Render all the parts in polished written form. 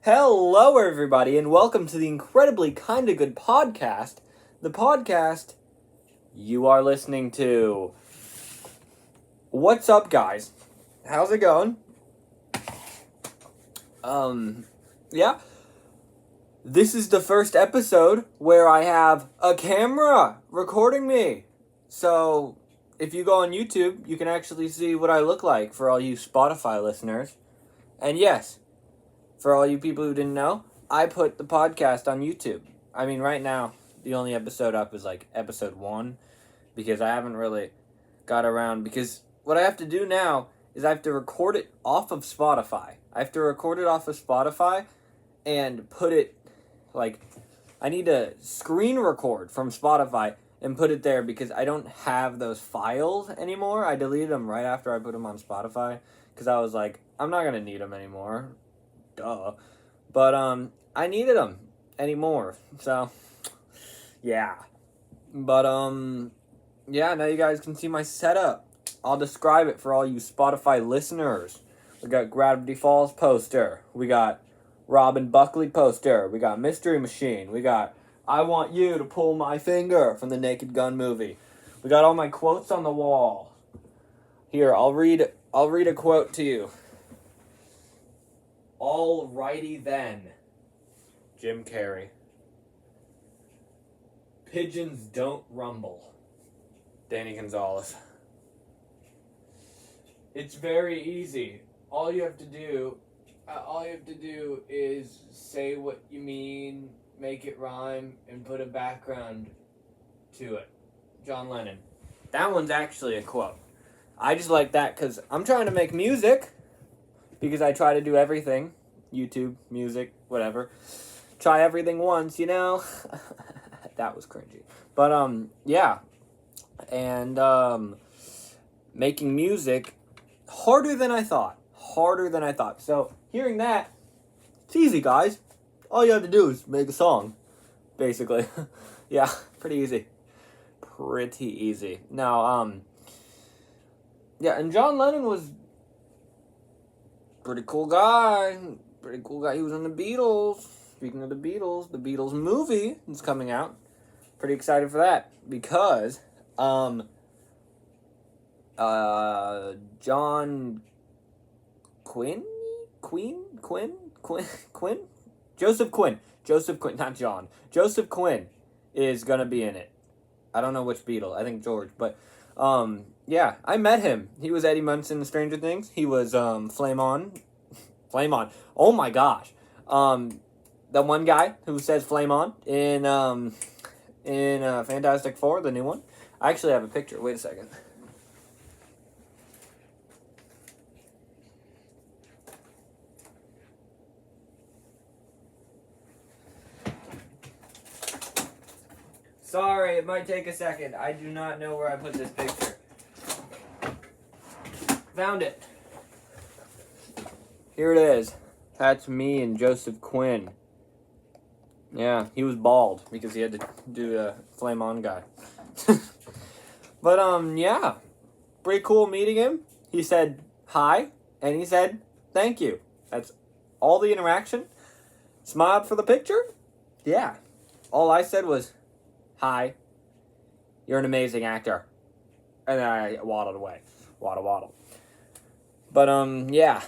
Hello, everybody, and welcome to the incredibly kinda good podcast. The podcast you are listening to. What's up, guys? How's it going? Yeah. This is the first episode where I have a camera recording me. So, if you go on YouTube, you can actually see what I look like for all you Spotify listeners. And yes, for all you people who didn't know, I put the podcast on YouTube. I mean, right now, the only episode up is like episode 1 because I haven't really got around. Because what I have to do now is I have to record it off of Spotify. I have to record it off of Spotify and put it, like, I need to screen record from Spotify and put it there because I don't have those files anymore. I deleted them right after I put them on Spotify because I was like, I'm not going to need them anymore. Duh. But, I needed them anymore. So, yeah. But, yeah, now you guys can see my setup. I'll describe it for all you Spotify listeners. We got Gravity Falls poster. We got Robin Buckley poster. We got Mystery Machine. We got I Want You to Pull My Finger from the Naked Gun movie. We got all my quotes on the wall. Here, I'll read a quote to you. Alrighty then. Jim Carrey. Pigeons don't rumble. Danny Gonzalez. It's very easy. All you have to do is say what you mean, make it rhyme, and put a background to it. John Lennon. That one's actually a quote. I just like that because I'm trying to make music. Because I try to do everything. YouTube, music, whatever. Try everything once, you know? That was cringy. But, yeah. And, making music, harder than I thought. So, hearing that, it's easy, guys. All you have to do is make a song, basically. Yeah, pretty easy. Now, yeah, and John Lennon was pretty cool guy. He was in the Beatles. Speaking of the Beatles movie is coming out. Pretty excited for that because John Quinn? Joseph Quinn, not John. Joseph Quinn is gonna be in it. I don't know which Beatle. I think George, but yeah, I met him. He was Eddie Munson in Stranger Things. He was Flame On. Oh my gosh. The one guy who says Flame On in Fantastic Four, the new one. I actually have a picture. Wait a second. Sorry, it might take a second. I do not know where I put this picture. Found it. Here it is. That's me and Joseph Quinn. Yeah, he was bald because he had to do a Flame On guy. But, yeah. Pretty cool meeting him. He said hi, and he said thank you. That's all the interaction. Smiled for the picture. Yeah. All I said was, hi, you're an amazing actor. And then I waddled away. Waddle. But, yeah.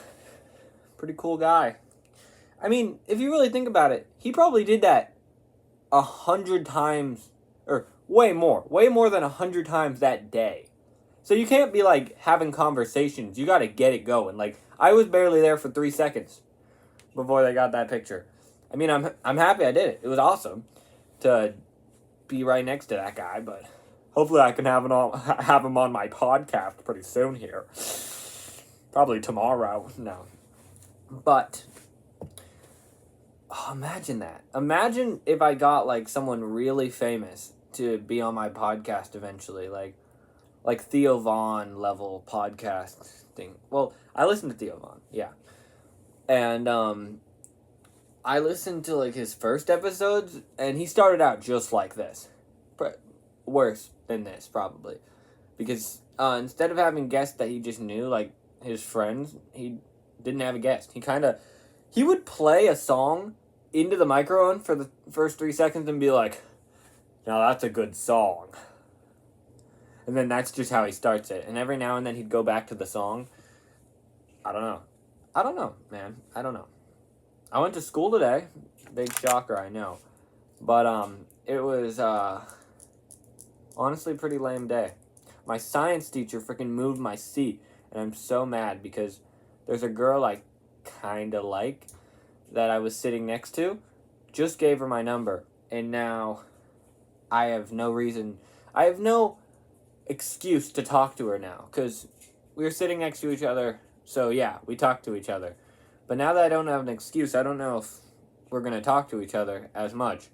Pretty cool guy. I mean, if you really think about it, he probably did that 100 times, or way more than 100 times that day. So you can't be, like, having conversations. You gotta get it going. Like, I was barely there for 3 seconds before they got that picture. I mean, I'm happy I did it. It was awesome to be right next to that guy, but hopefully I can have him on my podcast pretty soon here. Probably tomorrow. No. But, oh, imagine that. Imagine if I got, like, someone really famous to be on my podcast eventually. Like Theo Von level podcast thing. Well, I listened to Theo Von, yeah. And, I listened to, like, his first episodes, and he started out just like this. Worse than this, probably. Because, instead of having guests that he just knew, like, his friends, he didn't have a guest. He kind of he would play a song into the microphone for the first 3 seconds and be like, now that's a good song. And then that's just how he starts it. And every now and then he'd go back to the song. I don't know, man. I don't know. I went to school today. Big shocker, I know. But it was honestly a pretty lame day. My science teacher freaking moved my seat. And I'm so mad because there's a girl I kind of like that I was sitting next to. Just gave her my number. And now I have no excuse to talk to her now. Because we were sitting next to each other. So yeah, we talked to each other. But now that I don't have an excuse, I don't know if we're going to talk to each other as much.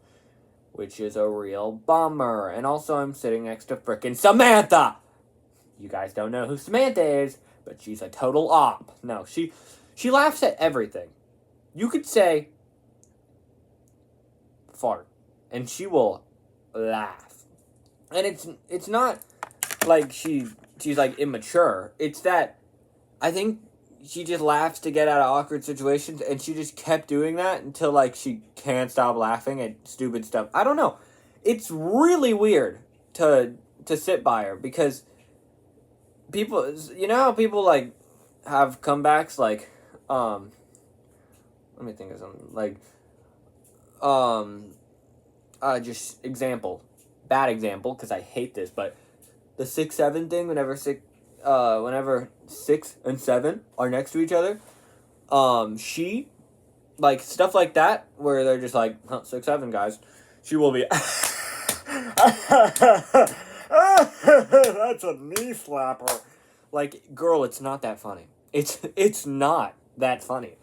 Which is a real bummer. And also I'm sitting next to frickin' Samantha. You guys don't know who Samantha is, but she's a total op. No, she laughs at everything. You could say fart, and she will laugh. And it's not like she's like immature. It's that I think she just laughs to get out of awkward situations, and she just kept doing that until like she can't stop laughing at stupid stuff. I don't know. It's really weird to sit by her because people, you know how people like have comebacks like let me think of something like just example, bad example because I hate this, but the 6-7 thing whenever 6 and 7 are next to each other, she like stuff like that where they're just like 6-7 guys, she will be that's a knee slapper. Like, girl, it's not that funny. It's not that funny.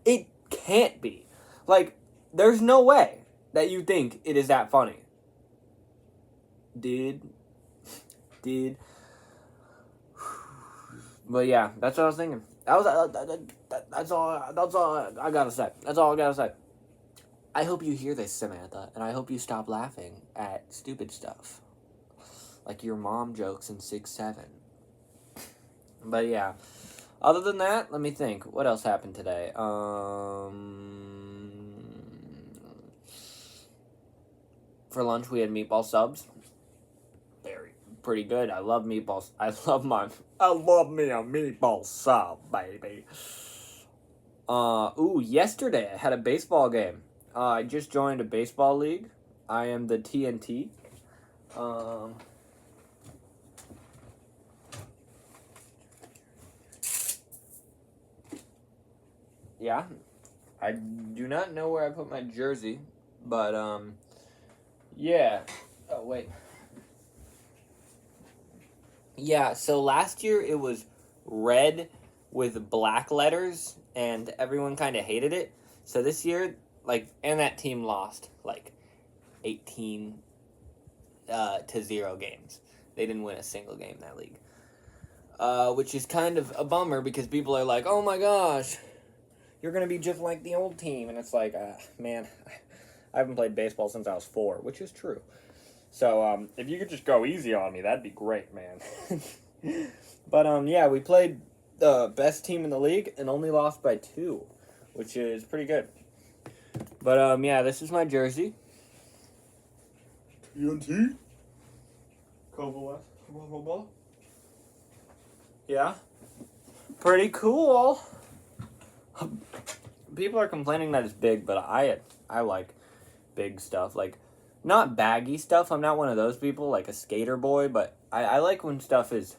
It can't be. Like, there's no way that you think it is that funny. Did. But yeah, that's what I was thinking. That's all I gotta say. That's all I gotta say. I hope you hear this, Samantha, and I hope you stop laughing at stupid stuff. Like your mom jokes in 6-7. But yeah. Other than that, let me think. What else happened today? For lunch we had meatball subs. Pretty good. I love meatballs. I love me a meatball sub, baby. Yesterday I had a baseball game. I just joined a baseball league. I am the TNT. Yeah. I do not know where I put my jersey, but yeah. Oh, wait. Yeah, so last year it was red with black letters, and everyone kind of hated it. So this year, and that team lost, 18 to 0 games. They didn't win a single game in that league. Which is kind of a bummer, because people are like, oh my gosh, you're going to be just like the old team. And it's like, man, I haven't played baseball since I was 4, which is true. So, if you could just go easy on me, that'd be great, man. But, yeah, we played the best team in the league and only lost by 2, which is pretty good. But, yeah, this is my jersey. TNT? Yeah. Pretty cool. People are complaining that it's big, but I like big stuff. Not baggy stuff. I'm not one of those people, like a skater boy, but I like when stuff is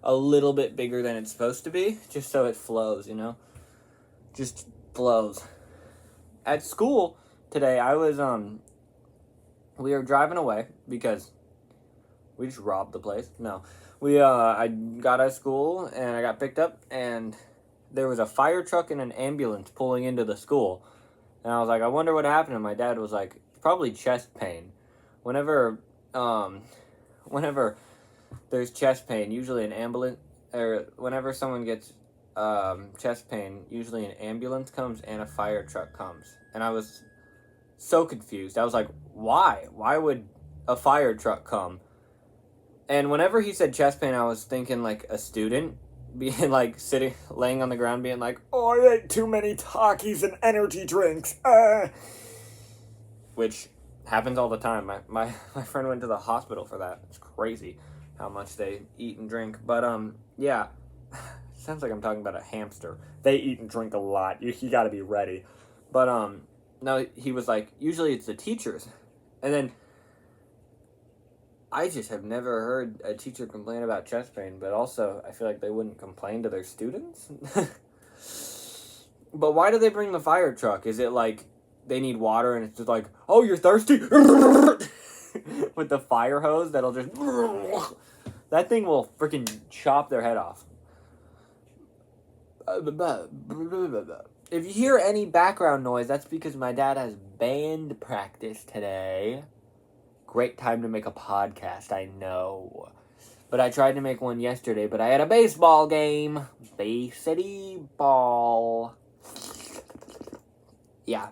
a little bit bigger than it's supposed to be, just so it flows, you know? Just flows. At school today, we were driving away because we just robbed the place. No. I got out of school and I got picked up, and there was a fire truck and an ambulance pulling into the school. And I was like, I wonder what happened. And my dad was like, probably chest pain. Whenever there's chest pain, usually an ambulance, or whenever someone gets chest pain, usually an ambulance comes and a fire truck comes. And I was so confused. I was like, why? Why would a fire truck come? And whenever he said chest pain, I was thinking like a student, being like laying on the ground being like, oh, I ate too many Takis and energy drinks, which happens all the time. My friend went to the hospital for that. It's crazy how much they eat and drink. But yeah, sounds like I'm talking about a hamster. They eat and drink a lot. You got to be ready. But no, he was like, usually it's the teachers, and then I just have never heard a teacher complain about chest pain. But also, I feel like they wouldn't complain to their students. But why do they bring the fire truck? Is it like they need water and it's just like, oh, you're thirsty? With the fire hose that'll just... That thing will freaking chop their head off. If you hear any background noise, that's because my dad has band practice today. Great time to make a podcast, I know. But I tried to make one yesterday, but I had a baseball game. Bay City ball. Yeah.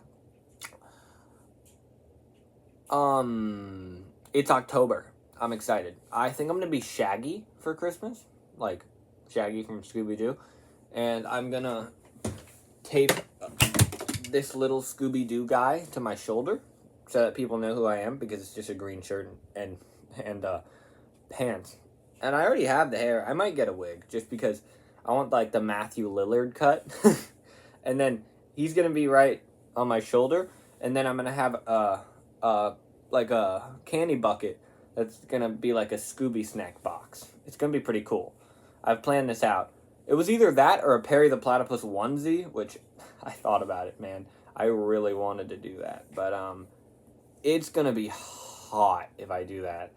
It's October. I'm excited. I think I'm gonna be Shaggy for Christmas. Like, Shaggy from Scooby-Doo. And I'm gonna tape this little Scooby-Doo guy to my shoulder so that people know who I am, because it's just a green shirt and pants. And I already have the hair. I might get a wig just because I want like the Matthew Lillard cut. And then he's gonna be right on my shoulder, and then I'm gonna have like a candy bucket that's gonna be like a Scooby snack box. It's gonna be pretty cool. I've planned this out. It was either that or a Perry the Platypus onesie, which I thought about it, man. I really wanted to do that, but it's gonna be hot if I do that,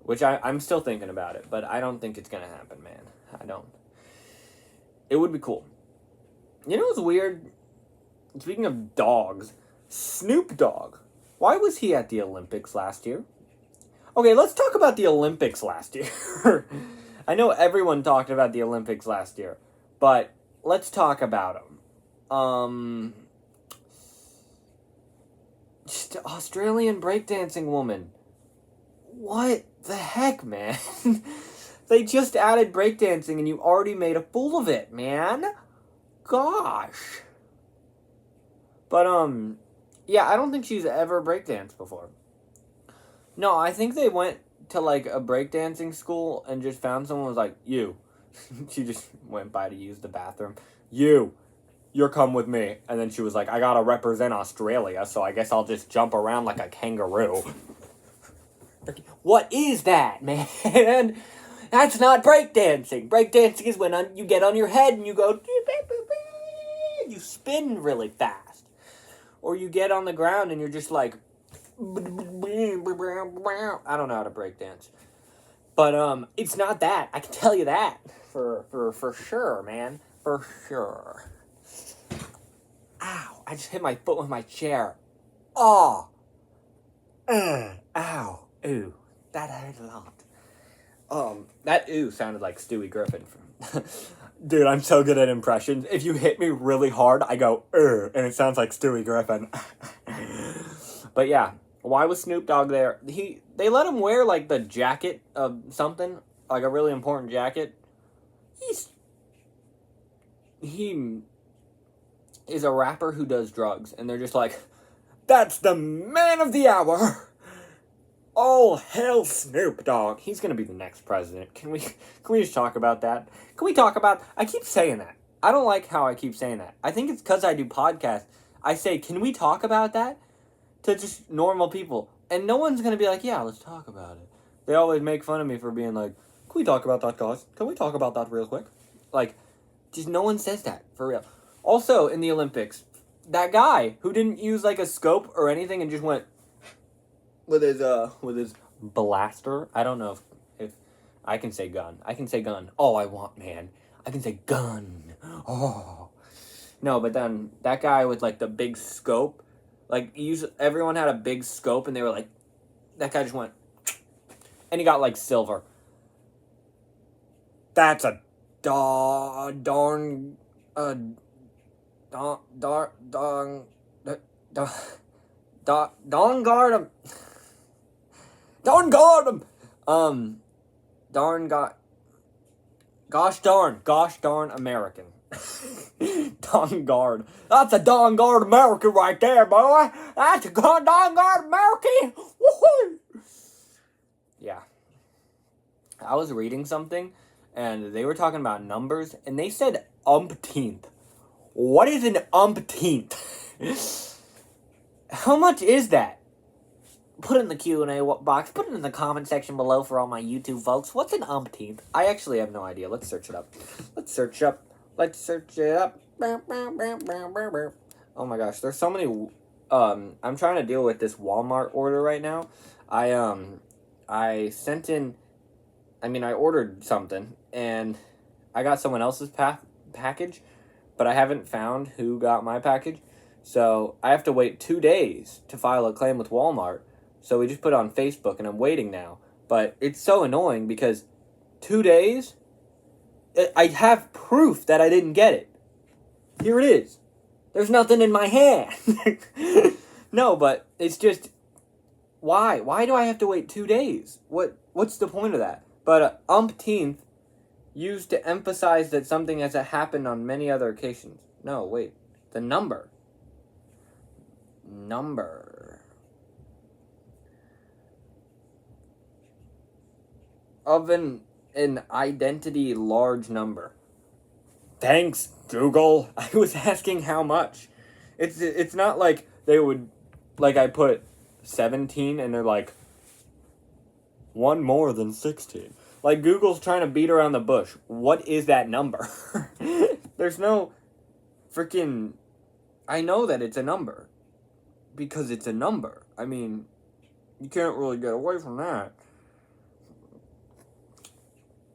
which I'm still thinking about it, but I don't think it's gonna happen, man. I don't. It would be cool. You know what's weird? Speaking of dogs, Snoop Dogg. Why was he at the Olympics last year? Okay, let's talk about the Olympics last year. I know everyone talked about the Olympics last year, but let's talk about them. Just Australian breakdancing woman. What the heck, man? They just added breakdancing and you already made a fool of it, man. Gosh. But, yeah, I don't think she's ever breakdanced before. No, I think they went to, like, a breakdancing school and just found someone who was like, you. She just went by to use the bathroom. You're come with me. And then she was like, I gotta represent Australia, so I guess I'll just jump around like a kangaroo. What is that, man? That's not breakdancing. Breakdancing is when you get on your head and you go... You spin really fast. Or you get on the ground and you're just like... I don't know how to breakdance. But, it's not that. I can tell you that. For sure, man. For sure. Ow. I just hit my foot with my chair. Oh. Ow. Ooh. That hurt a lot. That ooh sounded like Stewie Griffin. Dude, I'm so good at impressions. If you hit me really hard, I go, and it sounds like Stewie Griffin. But yeah, why was Snoop Dogg there? They let him wear, like, the jacket of something, like a really important jacket. He is a rapper who does drugs, and they're just like, that's the man of the hour. All hail Snoop Dogg. He's gonna be the next president. Can we just talk about that? Can we talk about... I keep saying that. I don't like how I keep saying that. I think it's because I do podcasts. I say, can we talk about that? To just normal people. And no one's gonna be like, yeah, let's talk about it. They always make fun of me for being like, can we talk about that, guys? Can we talk about that real quick? Like, just no one says that, for real. Also, in the Olympics, that guy who didn't use, like, a scope or anything and just went... with his blaster. I don't know if I can say gun. I can say gun. All I want, man. I can say gun. Oh. No, but then that guy with, like, the big scope, like, everyone had a big scope, and they were like, that guy just went, and he got, like, silver. That's a darn guard him. Darn guard him! Darn got... Gosh darn American. Darn guard. That's a darn guard American right there, boy. That's a darn guard American. Woohoo! Yeah. I was reading something, and they were talking about numbers, and they said umpteenth. What is an umpteenth? How much is that? Put it in the Q&A box. Put it in the comment section below for all my YouTube folks. What's an umpteenth? I actually have no idea. Let's search it up. Let's search it up. Oh my gosh, there's so many. I'm trying to deal with this Walmart order right now. I sent in. I ordered something, and I got someone else's package, but I haven't found who got my package. So I have to wait 2 days to file a claim with Walmart. So we just put it on Facebook, and I'm waiting now. But it's so annoying because 2 days, I have proof that I didn't get it. Here it is. There's nothing in my hand. No, but it's just, why? Why do I have to wait 2 days? What's the point of that? But umpteenth used to emphasize that something has happened on many other occasions. No, wait. The number of an identity large number. Thanks, Google. I was asking how much. It's not like they would, like I put 17 and they're like, one more than 16. Like Google's trying to beat around the bush. What is that number? There's no freaking, I know that it's a number. Because it's a number. I mean, you can't really get away from that.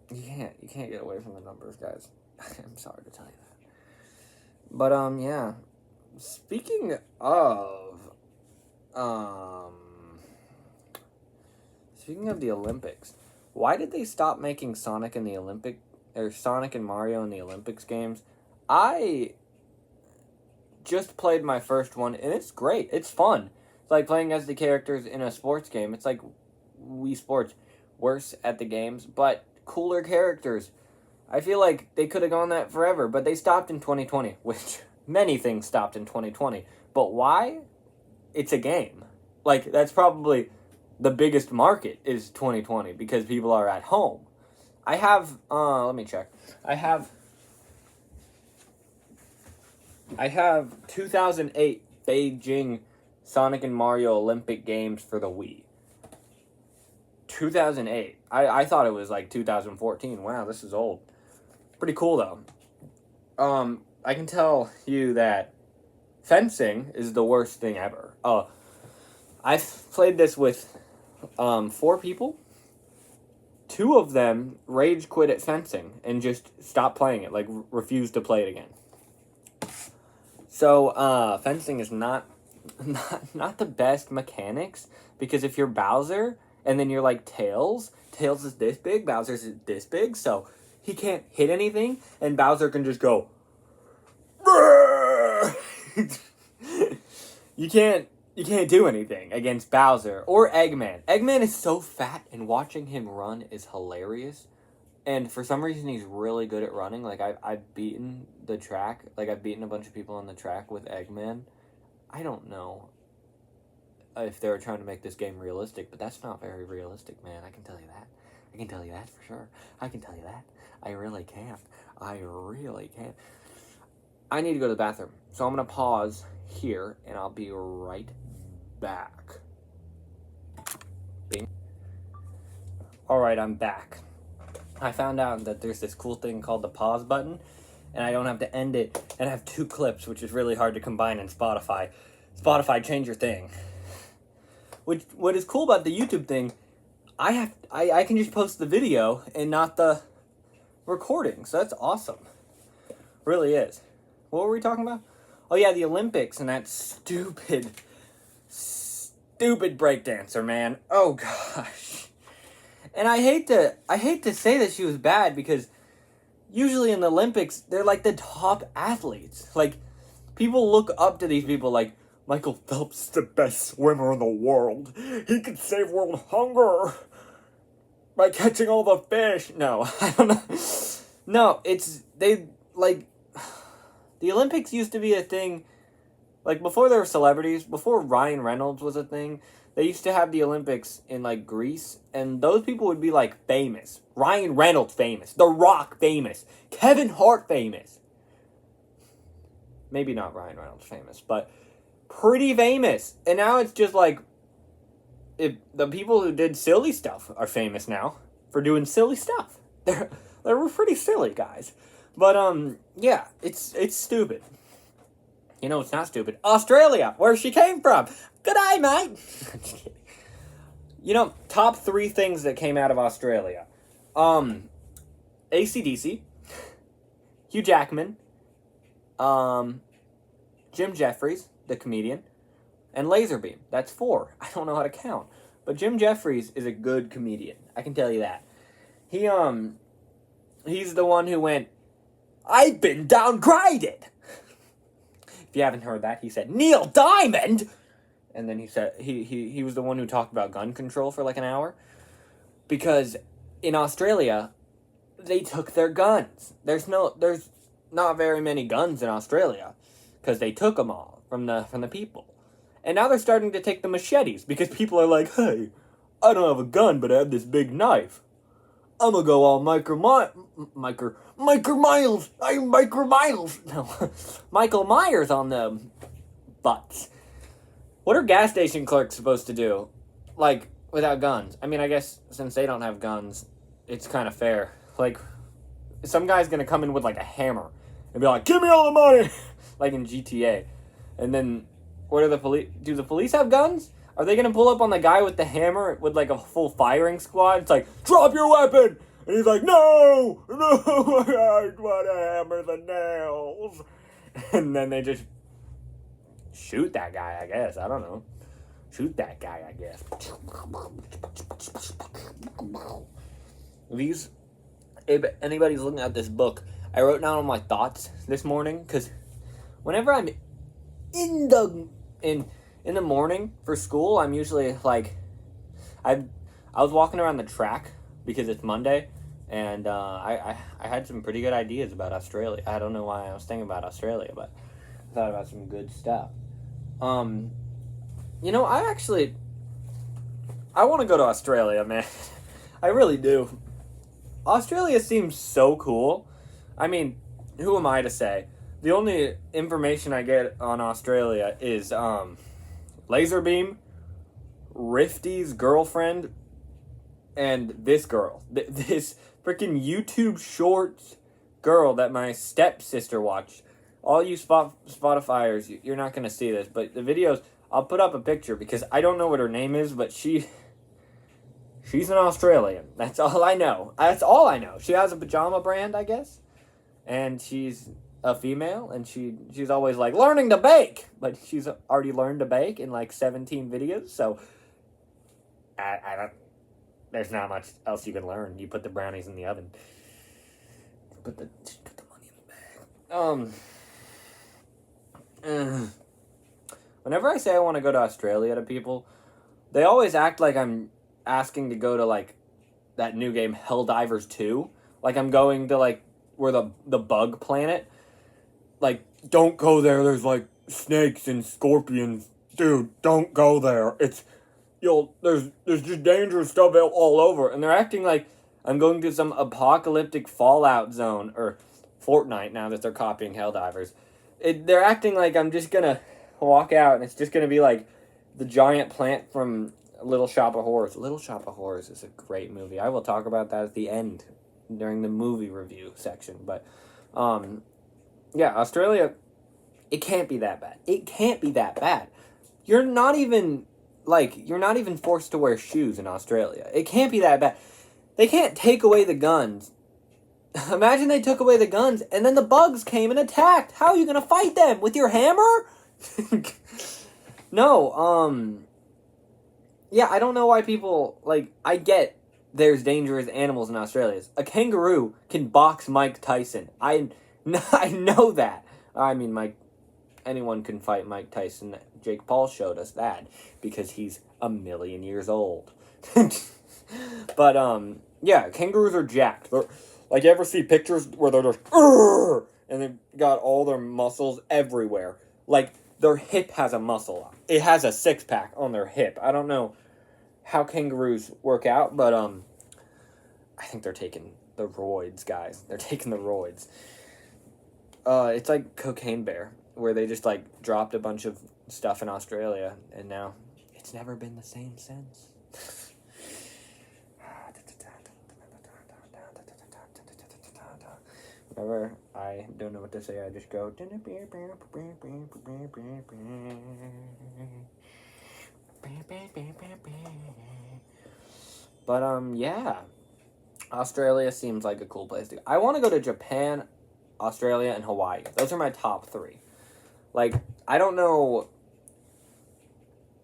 You can't get away from the numbers, guys. I'm sorry to tell you that. But, yeah. Speaking of the Olympics, why did they stop making Sonic and Mario in the Olympics games? I just played my first one, and it's great. It's fun. It's like playing as the characters in a sports game. It's like Wii Sports, worse at the games, but cooler characters. I feel like they could have gone that forever, but they stopped in 2020, which many things stopped in 2020. But why? It's a game. Like, that's probably the biggest market is 2020 because people are at home. I have, let me check. I have 2008 Beijing Sonic and Mario Olympic Games for the Wii. 2008. I thought it was like 2014. Wow, this is old. Pretty cool though. I can tell you that fencing is the worst thing ever. I've played this with 4 people. 2 of them rage quit at fencing and just stopped playing it, like refused to play it again. So, fencing is not the best mechanics, because if you're Bowser, and then you're like Tails is this big, Bowser's this big, so he can't hit anything, and Bowser can just go, You can't do anything against Bowser, or Eggman. Eggman is so fat, and watching him run is hilarious. And for some reason, he's really good at running. Like, I've beaten the track. Like, I've beaten a bunch of people on the track with Eggman. I don't know if they were trying to make this game realistic, but that's not very realistic, man. I can tell you that. I can tell you that for sure. I can tell you that. I really can't. I really can't. I need to go to the bathroom. So I'm going to pause here, and I'll be right back. Bing. Alright, I'm back. I found out that there's this cool thing called the pause button, and I don't have to end it, and I have 2 clips, which is really hard to combine in Spotify. Spotify, change your thing. What is cool about the YouTube thing, I can just post the video and not the recording, so that's awesome. Really is. What were we talking about? Oh yeah, the Olympics and that stupid breakdancer, man. Oh gosh. And I hate to say that she was bad, because usually in the Olympics, they're like the top athletes. Like, people look up to these people like, Michael Phelps is the best swimmer in the world. He could save world hunger by catching all the fish. No, I don't know. No, like, the Olympics used to be a thing, like, before there were celebrities, before Ryan Reynolds was a thing, they used to have the Olympics in, like, Greece, and those people would be, like, famous. Ryan Reynolds famous. The Rock famous. Kevin Hart famous. Maybe not Ryan Reynolds famous, but pretty famous. And now it's just, like, if the people who did silly stuff are famous now for doing silly stuff. They were pretty silly guys. But, yeah, it's stupid. You know, it's not stupid. Australia, where she came from. Good eye, mate. Just kidding. You know, top 3 things that came out of Australia. AC/DC, Hugh Jackman, Jim Jeffries, the comedian, and Laserbeam. That's 4. I don't know how to count. But Jim Jeffries is a good comedian. I can tell you that. He's the one who went, "I've been downgraded." If you haven't heard that, he said, "Neil Diamond!" And then he said, he was the one who talked about gun control for like an hour. Because in Australia, they took their guns. There's not very many guns in Australia. Because they took them all from the people. And now they're starting to take the machetes. Because people are like, "Hey, I don't have a gun, but I have this big knife. I'm gonna go all Michael Myers. No, Michael Myers on the butts." What are gas station clerks supposed to do? Like, without guns? I mean, I guess since they don't have guns, it's kind of fair. Like, some guy's gonna come in with, like, a hammer and be like, "Give me all the money!" Like in GTA. And then, what are the police? Do the police have guns? Are they gonna pull up on the guy with the hammer with, like, a full firing squad? It's like, "Drop your weapon!" And he's like, "No! No! I want to hammer the nails!" And then they just shoot that guy, I guess. I don't know. Shoot that guy, I guess. If anybody's looking at this book, I wrote down all my thoughts this morning, because whenever I'm in the morning for school, I'm usually like, I was walking around the track because it's Monday, and I had some pretty good ideas about Australia. I don't know why I was thinking about Australia, but I thought about some good stuff. You know, I want to go to Australia, man. I really do. Australia seems so cool. I mean, who am I to say? The only information I get on Australia is Laserbeam, Rifty's girlfriend, and this girl. This freaking YouTube Shorts girl that my stepsister watched. All you Spotifyers, you're not going to see this, but the videos, I'll put up a picture because I don't know what her name is, but she's an Australian. That's all I know. She has a pajama brand, I guess, and she's a female, and she's always like, learning to bake, but she's already learned to bake in like 17 videos, so I don't, there's not much else you can learn. You put the brownies in the oven. Put the money in the bag. Whenever I say I want to go to Australia to people, they always act like I'm asking to go to, like, that new game Helldivers 2. Like I'm going to, like, where the bug planet. Like, don't go there, there's, like, snakes and scorpions. Dude, don't go there. There's just dangerous stuff all over. And they're acting like I'm going to some apocalyptic Fallout zone, or Fortnite now that they're copying Helldivers. They're acting like I'm just gonna walk out and it's just gonna be like the giant plant from Little Shop of Horrors. Little Shop of Horrors is a great movie. I will talk about that at the end during the movie review section. But, yeah, Australia, it can't be that bad. It can't be that bad. You're not even forced to wear shoes in Australia. It can't be that bad. They can't take away the guns. Imagine they took away the guns and then the bugs came and attacked. How are you going to fight them? With your hammer? No, yeah, I don't know why people, like, I get there's dangerous animals in Australia. A kangaroo can box Mike Tyson. I know that. I mean, anyone can fight Mike Tyson. Jake Paul showed us that because he's 1,000,000 years old. But, yeah, kangaroos are jacked. Like, you ever see pictures where they're just, "Urgh!" and they've got all their muscles everywhere? Like, their hip has a muscle. It has a six-pack on their hip. I don't know how kangaroos work out, but, I think they're taking the roids, guys. They're taking the roids. It's like Cocaine Bear, where they just, like, dropped a bunch of stuff in Australia, and now it's never been the same since. Whenever I don't know what to say, I just go. But yeah, Australia seems like a cool place to go. I want to go to Japan, Australia, and Hawaii. Those are my top 3. Like, I don't know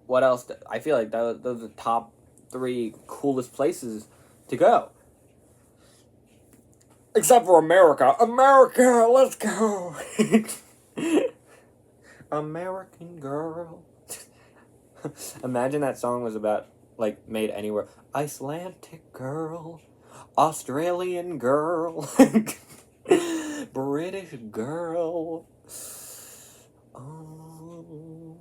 what else. I feel like those are the top 3 coolest places to go. Except for America. America, let's go. American Girl. Imagine that song was about, like, made anywhere. Icelandic girl. Australian girl. British girl. Oh.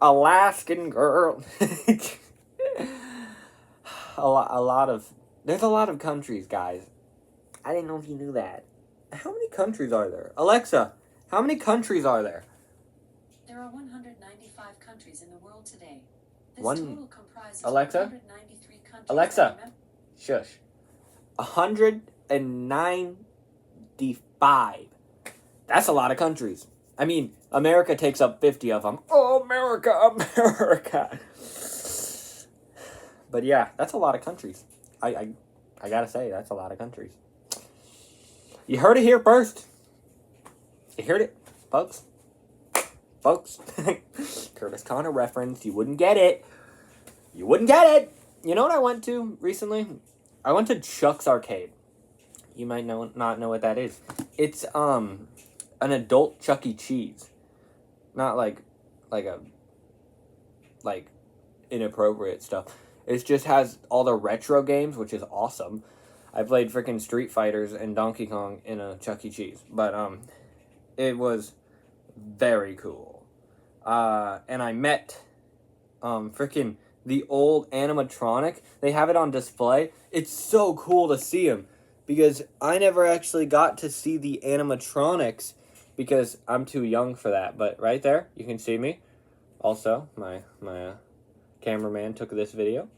Alaskan girl. There's a lot of countries, guys. I didn't know if you knew that. How many countries are there? Alexa, how many countries are there? There are 195 countries in the world today. This One. total comprises Alexa? 193 countries. Alexa. Shush. 195. That's a lot of countries. I mean, America takes up 50 of them. Oh, America, America. But yeah, that's a lot of countries. I gotta say, that's a lot of countries. You heard it here first. You heard it, folks. Curtis Connor reference. You wouldn't get it. You wouldn't get it. You know what I went to recently? I went to Chuck's Arcade. You might not know what that is. It's an adult Chuck E. Cheese. Not like inappropriate stuff. It just has all the retro games, which is awesome. I played freaking Street Fighters and Donkey Kong in a Chuck E. Cheese. But it was very cool. And I met freaking the old animatronic. They have it on display. It's so cool to see him, because I never actually got to see the animatronics because I'm too young for that. But right there, you can see me. Also, my cameraman took this video,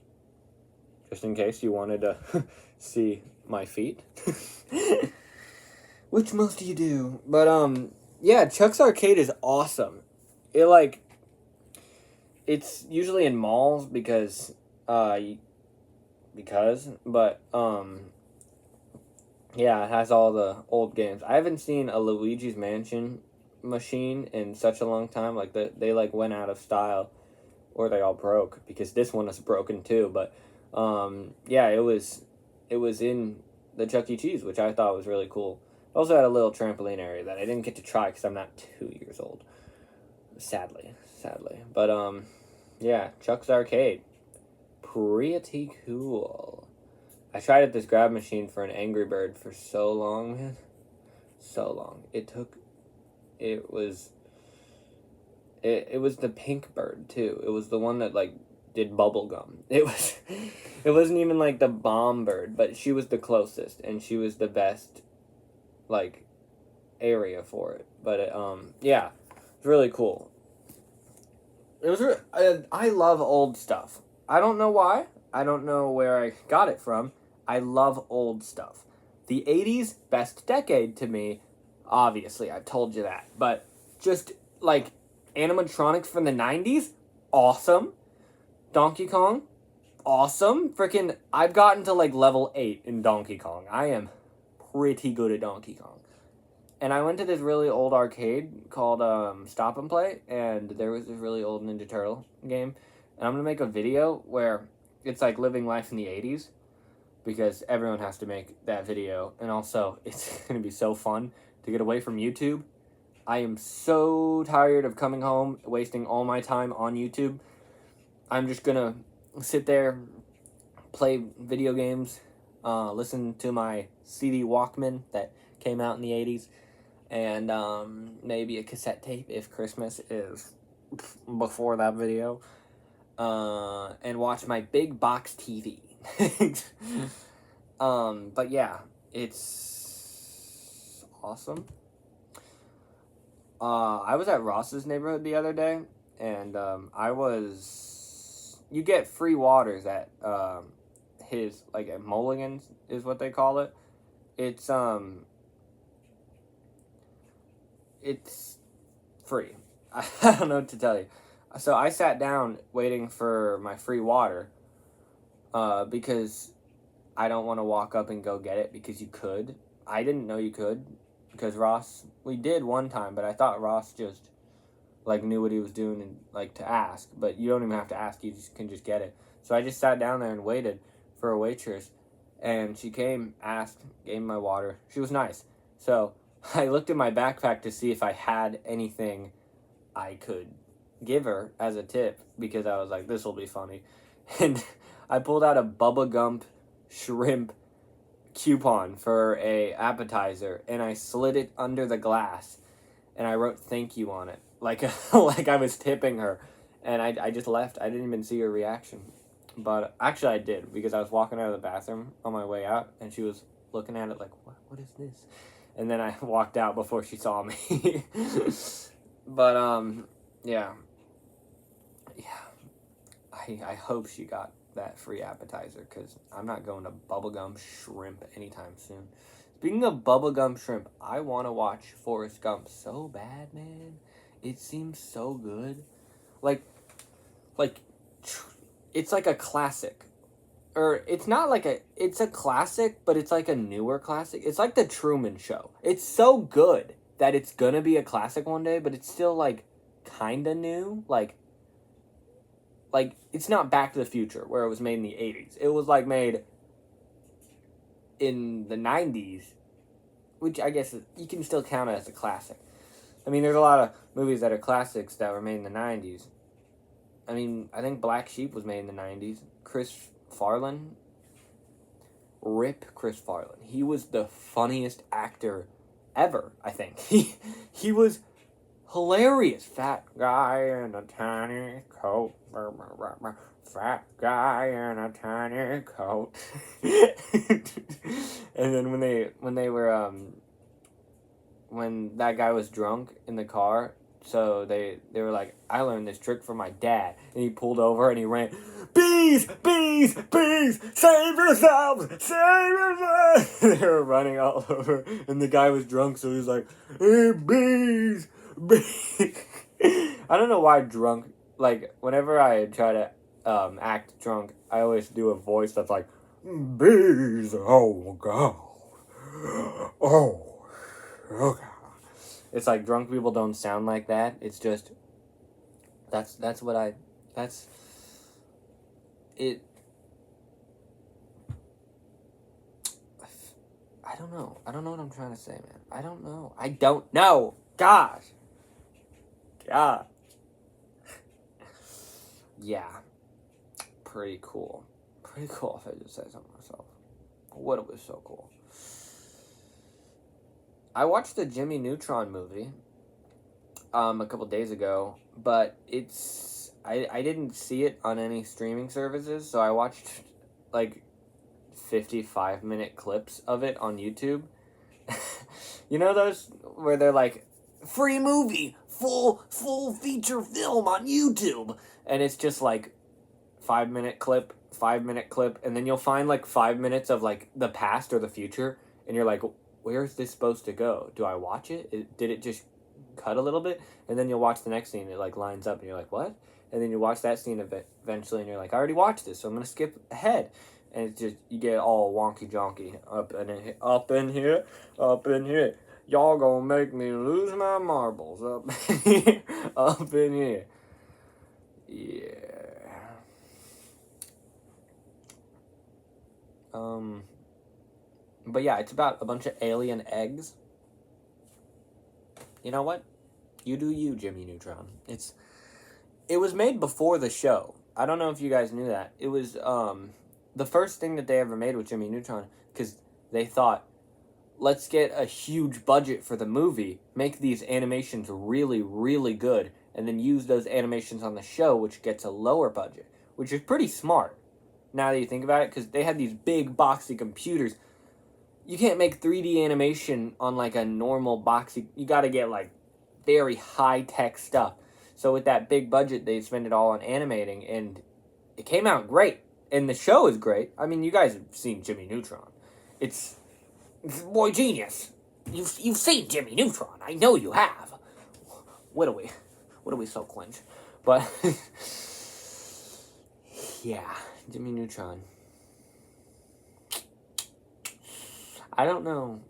just in case you wanted to see my feet, which most of you do. But yeah, Chuck's Arcade is awesome. It's usually in malls but yeah, it has all the old games. I haven't seen a Luigi's Mansion machine in such a long time. Like, they went out of style, or they all broke, because this one is broken too. But yeah, it was in the Chuck E. Cheese, which I thought was really cool. It also had a little trampoline area that I didn't get to try because I'm not 2 years old. Sadly. But yeah, Chuck's Arcade. Pretty cool. I tried at this grab machine for an Angry Bird for so long, man. So long. It was the pink bird too. It was the one that did bubble gum. It wasn't even like the bomb bird, but she was the closest, and she was the best area for it. But yeah, it's really cool. I love old stuff. I don't know why. I don't know where I got it from. I love old stuff. The 80s, best decade to me. Obviously, I've told you that. But just animatronics from the 90s, awesome. Donkey Kong, awesome. Freaking, I've gotten to level 8 in Donkey Kong. I am pretty good at Donkey Kong. And I went to this really old arcade called Stop and Play, and there was this really old Ninja Turtle game. And I'm going to make a video where it's living life in the 80s, because everyone has to make that video. And also, it's going to be so fun to get away from YouTube. I am so tired of coming home, wasting all my time on YouTube. I'm just going to sit there, play video games, listen to my CD Walkman that came out in the 80s, and maybe a cassette tape if Christmas is before that video, and watch my big box TV. But yeah, it's awesome. I was at Ross's neighborhood the other day, and you get free waters at his, like, at Mulligan's is what they call it. It's free. I don't know what to tell you. So I sat down waiting for my free water, because I don't want to walk up and go get it, because you could. I didn't know you could, because we did one time, but I thought Ross just, like, knew what he was doing and, like, to ask, but you don't even have to ask, you can just get it. So I just sat down there and waited for a waitress, and she came, asked, gave me my water. She was nice. So I looked in my backpack to see if I had anything I could give her as a tip, because I was like, this will be funny. And I pulled out a Bubba Gump shrimp coupon for a appetizer, and I slid it under the glass, and I wrote thank you on it, like like I was tipping her, and I just left. I didn't even see her reaction, but actually I did, because I was walking out of the bathroom on my way out, and she was looking at it like, what is this? And then I walked out before she saw me. But yeah, I hope she got that free appetizer, because I'm not going to bubblegum shrimp anytime soon. Speaking of bubblegum shrimp, I want to watch Forrest Gump so bad, man. It seems so good. Like, it's like a classic. Or, it's not like it's a classic, but it's like a newer classic. It's like The Truman Show. It's so good that it's gonna be a classic one day, but it's still, like, kinda new. Like, it's not Back to the Future, where it was made in the 80s. It was, like, made in the 90s, which I guess you can still count it as a classic. I mean, there's a lot of movies that are classics that were made in the 90s. I mean, I think Black Sheep was made in the 90s. Chris Farley. Rip Chris Farley. He was the funniest actor ever, I think. He was hilarious. Fat guy in a tiny coat. Fat guy in a tiny coat. And then when that guy was drunk in the car, so they were like, I learned this trick from my dad. And he pulled over and he ran, bees, bees, bees, save yourselves, save yourselves. They were running all over, and the guy was drunk, so he was like, hey, bees, bees. I don't know why drunk, like, whenever I try to act drunk, I always do a voice that's like, bees, oh god, oh god. It's like drunk people don't sound like that. It's just, that's it. I don't know. I don't know what I'm trying to say, man. I don't know. Gosh. God. Yeah. Pretty cool. Pretty cool if I just say something myself. What it was so cool. I watched the Jimmy Neutron movie a couple days ago, but I didn't see it on any streaming services, so I watched like 55-minute clips of it on YouTube. You know those where they're like, free movie, full feature film on YouTube, and it's just like 5-minute clip, and then you'll find like 5 minutes of like the past or the future, and you're like, where is this supposed to go? Do I watch it? Did it just cut a little bit? And then you'll watch the next scene, it like lines up, and you're like, what? And then you watch that scene eventually, and you're like, I already watched this, so I'm gonna skip ahead. And it's just, you get all wonky jonky up in here. Y'all gonna make me lose my marbles up here, up in here. Yeah. But yeah, it's about a bunch of alien eggs. You know what? You do you, Jimmy Neutron. It was made before the show. I don't know if you guys knew that. It was the first thing that they ever made with Jimmy Neutron, because they thought, let's get a huge budget for the movie, make these animations really, really good, and then use those animations on the show, which gets a lower budget, which is pretty smart, now that you think about it, because they had these big, boxy computers. You can't make 3D animation on, like, a normal boxy... You gotta get, like, very high-tech stuff. So with that big budget, they spend it all on animating, and it came out great. And the show is great. I mean, you guys have seen Jimmy Neutron. It's boy, genius. You've seen Jimmy Neutron. I know you have. What are we so clinch? But, yeah, Jimmy Neutron. I don't know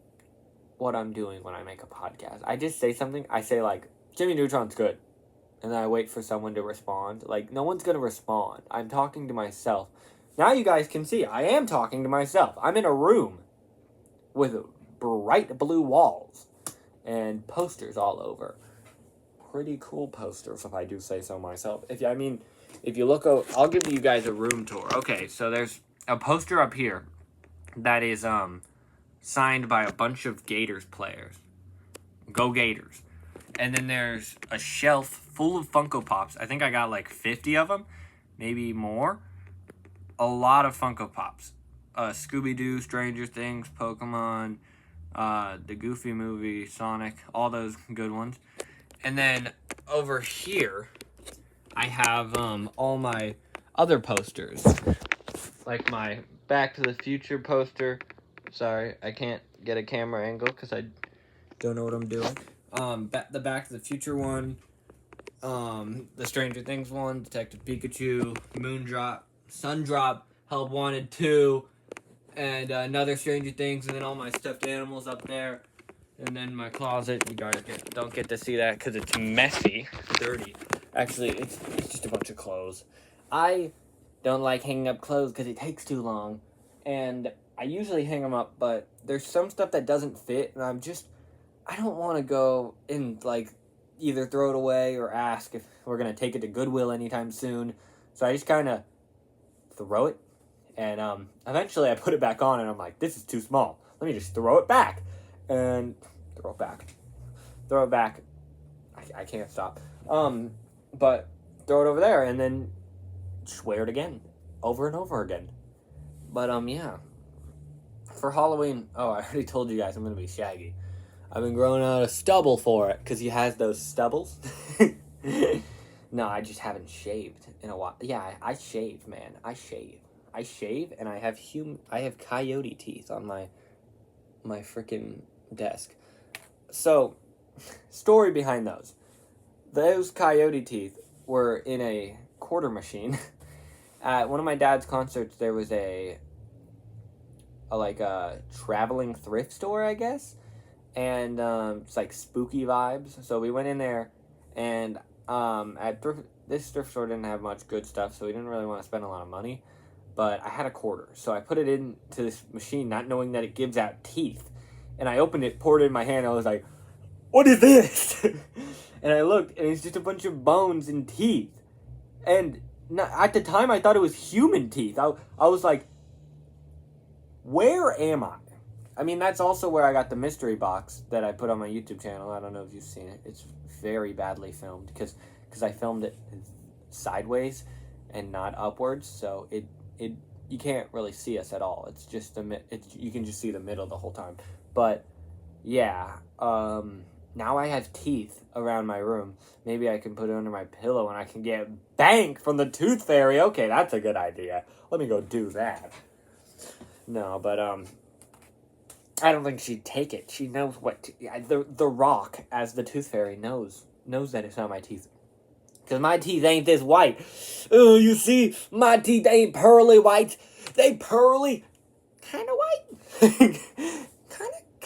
what I'm doing when I make a podcast. I just say something. I say, like, Jimmy Neutron's good. And then I wait for someone to respond. Like, no one's going to respond. I'm talking to myself. Now you guys can see, I am talking to myself. I'm in a room with bright blue walls and posters all over. Pretty cool posters, if I do say so myself. If you look over, I'll give you guys a room tour. Okay, so there's a poster up here that is signed by a bunch of Gators players. Go Gators. And then there's a shelf full of Funko Pops. I think I got like 50 of them, maybe more. A lot of Funko Pops. Scooby-Doo, Stranger Things, Pokemon, the Goofy movie, Sonic, all those good ones. And then over here, I have all my other posters. Like my Back to the Future poster. Sorry, I can't get a camera angle because I don't know what I'm doing. The Back to the Future one. The Stranger Things one. Detective Pikachu. Moondrop. Sundrop. Help Wanted 2. And another Stranger Things. And then all my stuffed animals up there. And then my closet. You guys don't get to see that because it's messy. Dirty. Actually, it's just a bunch of clothes. I don't like hanging up clothes because it takes too long. And I usually hang them up, but there's some stuff that doesn't fit. And I don't want to go and, like, either throw it away or ask if we're going to take it to Goodwill anytime soon. So I just kind of throw it. And eventually I put it back on, and I'm like, this is too small. Let me just throw it back. And throw it back. Throw it back. I can't stop. But throw it over there, and then just wear it again. Over and over again. But, yeah. For Halloween, I already told you guys I'm going to be Shaggy. I've been growing out a stubble for it, because he has those stubbles. No, I just haven't shaved in a while. Yeah, I shave, man. I shave, and I have coyote teeth on my freaking desk. So, story behind those. Those coyote teeth were in a quarter machine. At one of my dad's concerts, there was a traveling thrift store, I guess. And it's like spooky vibes. So we went in there, and this thrift store didn't have much good stuff, so we didn't really want to spend a lot of money. But I had a quarter, so I put it into this machine, not knowing that it gives out teeth. And I opened it, poured it in my hand, and I was like, what is this? And I looked, and it's just a bunch of bones and teeth. And at the time, I thought it was human teeth. I was like, where am I? I mean, that's also where I got the mystery box that I put on my YouTube channel. I don't know if you've seen it. It's very badly filmed because I filmed it sideways and not upwards, so you can't really see us at all. It's just you can just see the middle the whole time. But yeah, now I have teeth around my room. Maybe I can put it under my pillow and I can get bank from the tooth fairy. Okay, that's a good idea. Let me go do that. No, but I don't think she'd take it. She knows what the Rock, as the tooth fairy, knows that it's not my teeth. Because my teeth ain't this white. Oh, you see, my teeth ain't pearly white. They pearly, kind of white.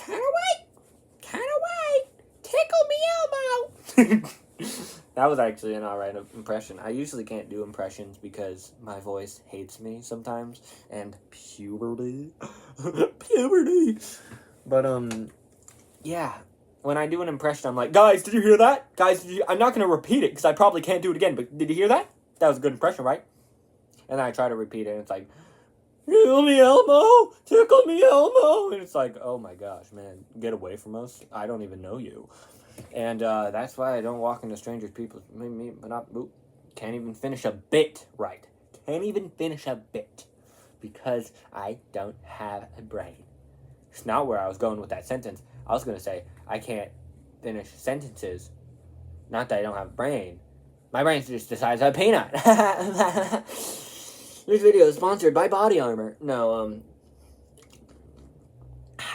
kind of white. Kind of white. Tickle me elbow. That was actually an alright impression. I usually can't do impressions because my voice hates me sometimes. And puberty. Puberty. But, yeah. When I do an impression, I'm like, guys, did you hear that? Guys, I'm not going to repeat it because I probably can't do it again. But did you hear that? That was a good impression, right? And then I try to repeat it, and it's like, tickle me Elmo, tickle me Elmo. And it's like, oh my gosh, man, get away from us. I don't even know you. And that's why I don't walk into strangers' people. Can't even finish a bit right. Can't even finish a bit. Because I don't have a brain. It's not where I was going with that sentence. I was going to say, I can't finish sentences. Not that I don't have a brain. My brain just decides I'm a peanut. This video is sponsored by Body Armor. No,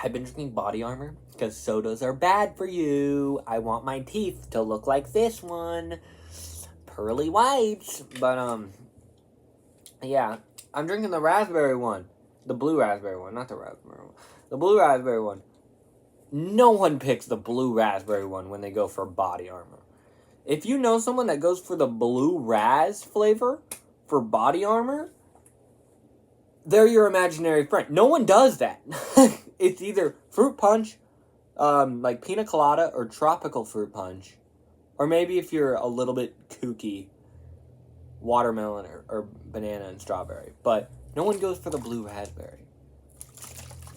I've been drinking Body Armor because sodas are bad for you. I want my teeth to look like this one. Pearly whites. But, yeah. I'm drinking the raspberry one. The blue raspberry one, not the raspberry one. The blue raspberry one. No one picks the blue raspberry one when they go for Body Armor. If you know someone that goes for the blue raz flavor for Body Armor, they're your imaginary friend. No one does that. It's either fruit punch, like pina colada, or tropical fruit punch. Or maybe if you're a little bit kooky, watermelon or banana and strawberry. But no one goes for the blue raspberry.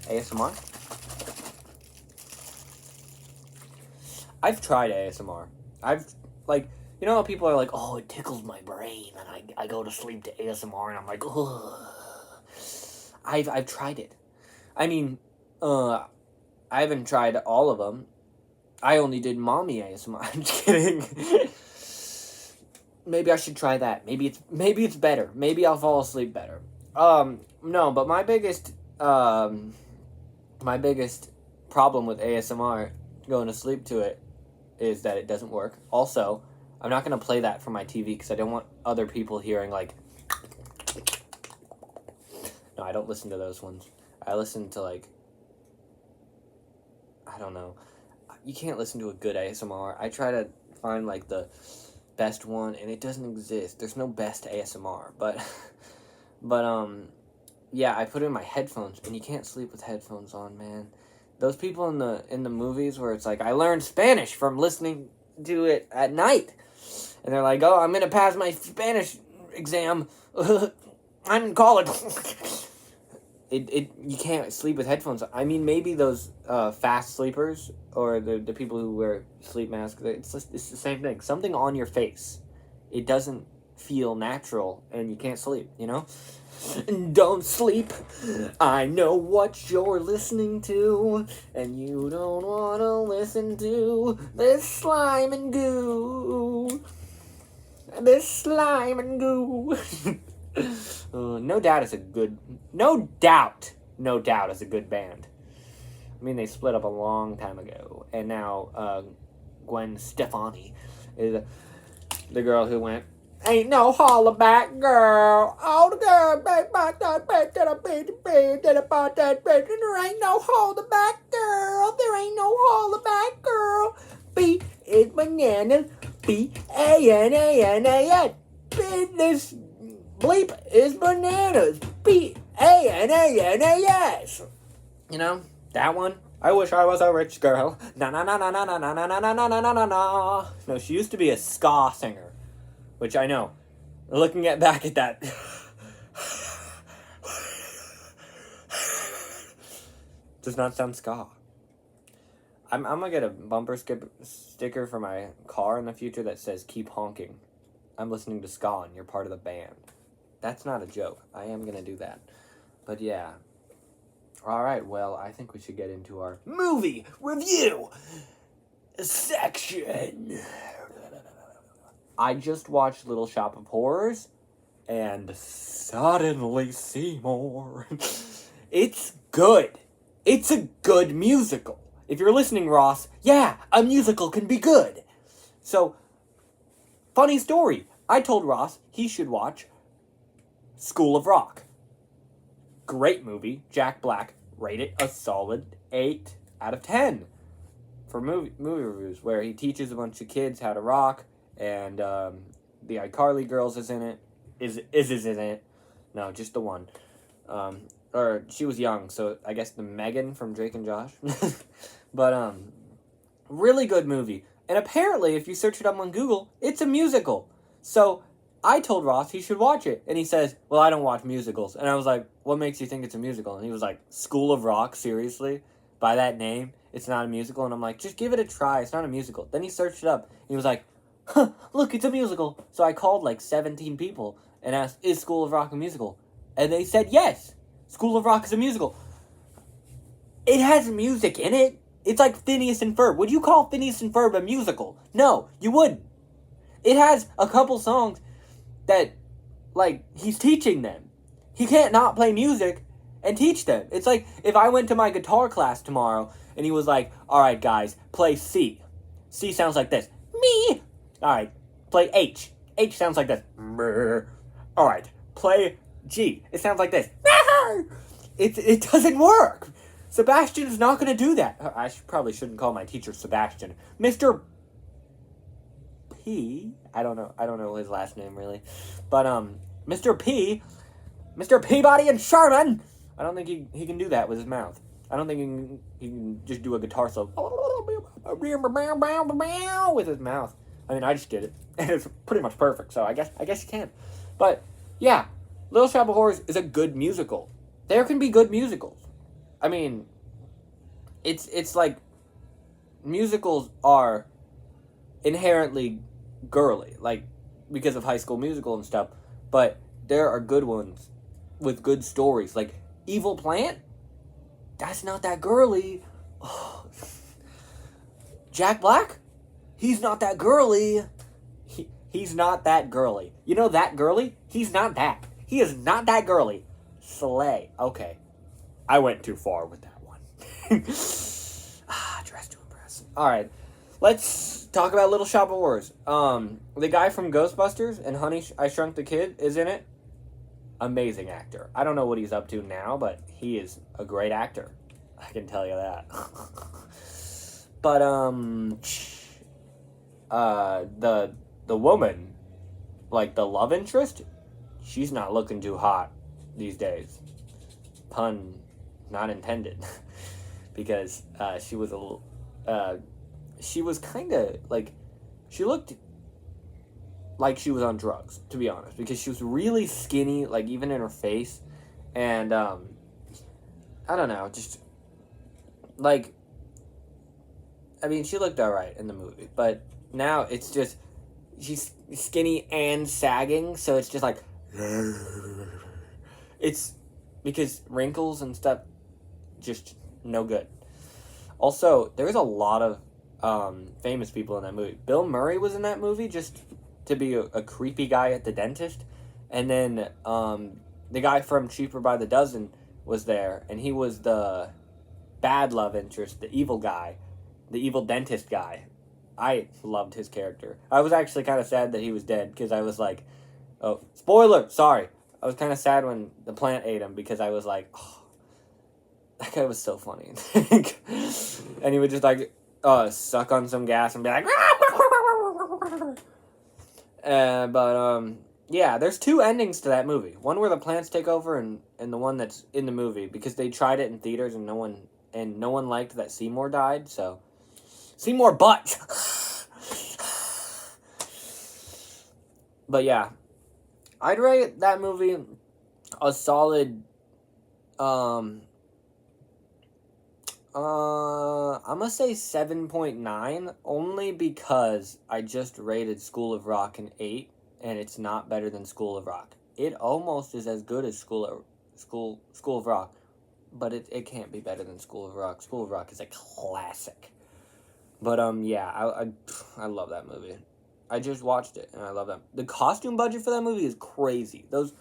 ASMR? I've tried ASMR. You know how people are like, oh, it tickles my brain, and I go to sleep to ASMR, and I'm like, ugh. I've tried it. I mean, I haven't tried all of them. I only did mommy ASMR. I'm just kidding. Maybe I should try that. Maybe it's better. Maybe I'll fall asleep better. No, but my biggest problem with ASMR, going to sleep to it, is that it doesn't work. Also, I'm not going to play that from my TV because I don't want other people hearing, like... No, I don't listen to those ones. I listen to, like... I don't know. You can't listen to a good ASMR. I try to find, like, the best one, and it doesn't exist. There's no best ASMR. But, yeah, I put it in my headphones, and you can't sleep with headphones on, man. Those people in the movies where it's like, I learned Spanish from listening to it at night. And they're like, oh, I'm going to pass my Spanish exam. I'm in college. You can't sleep with headphones. I mean, maybe those fast sleepers or the people who wear sleep masks, it's the same thing. Something on your face. It doesn't feel natural and you can't sleep, you know? Don't sleep. I know what you're listening to, and you don't want to listen to this slime and goo. This slime and goo. No Doubt is a good... No Doubt is a good band. I mean, they split up a long time ago, and now Gwen Stefani is the girl who went, ain't no hollaback girl. Oh, the girl, there ain't no hollaback girl. There ain't no hollaback girl. B is bananas. B-A-N-A-N-A-S. This bleep is bananas. B-A-N-A-N-A-S. You know, that one. I wish I was a rich girl. Na na na na na na na na na na na na na na. No, she used to be a ska singer. Which I know. Looking back at that. Does not sound ska. I'm gonna get a bumper sticker for my car in the future that says, keep honking. I'm listening to ska and you're part of the band. That's not a joke. I am gonna do that. But yeah. Alright, well, I think we should get into our movie review section. I just watched Little Shop of Horrors, and suddenly Seymour. It's good. It's a good musical. If you're listening, Ross, yeah, a musical can be good. So, funny story. I told Ross he should watch School of Rock. Great movie. Jack Black rated a solid 8 out of 10 for movie reviews, where he teaches a bunch of kids how to rock. And the iCarly girls is in it. Is in it. No, just the one. Or she was young, so I guess the Megan from Drake and Josh. But really good movie. And apparently, if you search it up on Google, it's a musical. So I told Ross he should watch it. And he says, well, I don't watch musicals. And I was like, what makes you think it's a musical? And he was like, School of Rock, seriously? By that name, it's not a musical? And I'm like, just give it a try. It's not a musical. Then he searched it up. And he was like, huh, look, it's a musical. So I called like 17 people and asked, is School of Rock a musical? And they said, yes, School of Rock is a musical. It has music in it. It's like Phineas and Ferb. Would you call Phineas and Ferb a musical? No, you wouldn't. It has a couple songs that, like, he's teaching them. He can't not play music and teach them. It's like if I went to my guitar class tomorrow and he was like, all right, guys, play C. C sounds like this. Me. All right, play H. H sounds like this. All right, play G. It sounds like this. It doesn't work. Sebastian is not going to do that. I probably shouldn't call my teacher Sebastian. Mr. P. I don't know his last name really, but Mr. P. Mr. Peabody and Sherman. I don't think he can do that with his mouth. I don't think he can just do a guitar solo with his mouth. I mean, I just did it, and it's pretty much perfect. So I guess you can. But yeah, Little Shop of Horrors is a good musical. There can be good musicals. I mean, it's like musicals are inherently girly, like because of High School Musical and stuff. But there are good ones with good stories, like Evil Plant. That's not that girly. Jack Black, he's not that girly. He's not that girly. You know that girly? He's not that. He is not that girly. Slay. Okay. I went too far with that one. Dress to impress. Alright. Let's talk about Little Shop of Horrors. The guy from Ghostbusters and Honey, I Shrunk the Kid is in it. Amazing actor. I don't know what he's up to now, but he is a great actor. I can tell you that. But, the woman, like the love interest, she's not looking too hot these days. Pun not intended. Because, she was a little, she was kind of, like, she looked like she was on drugs, to be honest. Because she was really skinny, like, even in her face. And, I don't know, just, like, I mean, she looked alright in the movie. But now it's just, she's skinny and sagging, so it's just like, it's, because wrinkles and stuff, just no good. Also, there's a lot of famous people in that movie. Bill Murray was in that movie just to be a creepy guy at the dentist. And then the guy from Cheaper by the Dozen was there, and he was the bad love interest, the evil guy, the evil dentist guy. I loved his character. I was actually kind of sad that he was dead, because I was like, oh, spoiler, sorry. I was kind of sad when the plant ate him, because I was like, oh, that guy was so funny. And he would just like suck on some gas and be like, yeah, there's two endings to that movie. One where the plants take over, and the one that's in the movie, because they tried it in theaters and no one liked that Seymour died. So Seymour butt. But yeah, I'd rate that movie a solid I'm gonna say 7.9, only because I just rated School of Rock an 8, and it's not better than School of Rock. It almost is as good as School of Rock, but it can't be better than School of Rock. School of Rock is a classic. But yeah, I love that movie. I just watched it, and I love that. The costume budget for that movie is crazy. Those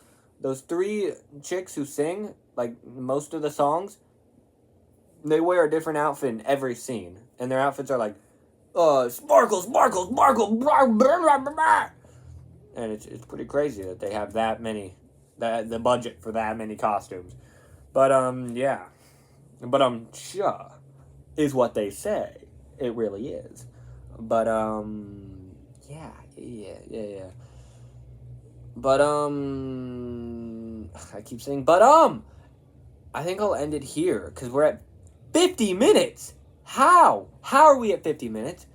three chicks who sing, like, most of the songs, they wear a different outfit in every scene. And their outfits are like, sparkle, sparkle, sparkle, blah, blah, blah, blah, blah. And it's pretty crazy that they have that many, the budget for that many costumes. But, yeah. But, sure, is what they say. It really is. But, yeah. But, I keep saying, but, I think I'll end it here, because we're at 50 minutes! How? How are we at 50 minutes?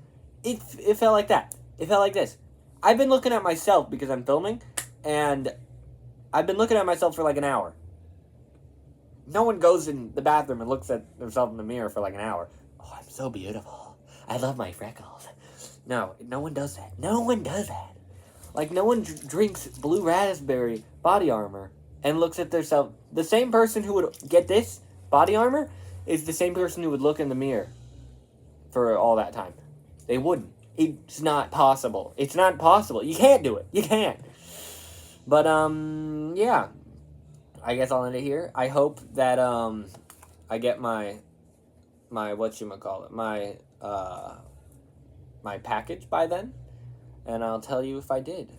It felt like that. It felt like this. I've been looking at myself because I'm filming, and I've been looking at myself for like an hour. No one goes in the bathroom and looks at themselves in the mirror for like an hour. Oh, I'm so beautiful. I love my freckles. No one does that. No one does that. Like, no one drinks blue raspberry body armor and looks at themselves. The same person who would get this body armor is the same person who would look in the mirror for all that time. They wouldn't. It's not possible. It's not possible. You can't do it. You can't. But, yeah. I guess I'll end it here. I hope that, I get my whatchamacallit, my package by then. And I'll tell you if I did.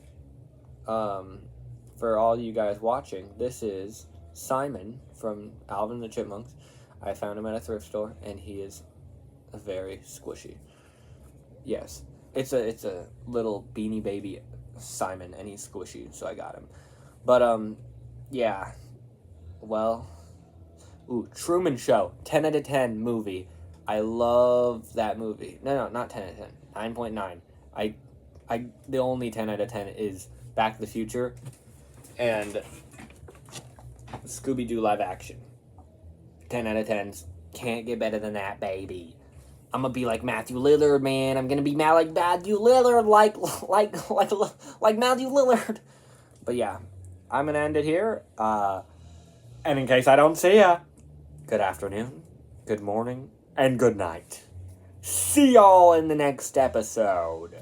For all you guys watching, this is Simon from Alvin and the Chipmunks. I found him at a thrift store, and he is very squishy. Yes, it's a little beanie baby Simon, and he's squishy, so I got him. But yeah. Well, Truman Show, 10 out of 10 movie. I love that movie. No, not 10 out of 10. 9.9. The only 10 out of 10 is Back to the Future and Scooby-Doo live action. 10 out of 10s. Can't get better than that, baby. I'm gonna be like Matthew Lillard, man. I'm gonna be mad like Matthew Lillard, like Matthew Lillard. But yeah, I'm gonna end it here. And in case I don't see ya, good afternoon, good morning, and good night. See y'all in the next episode.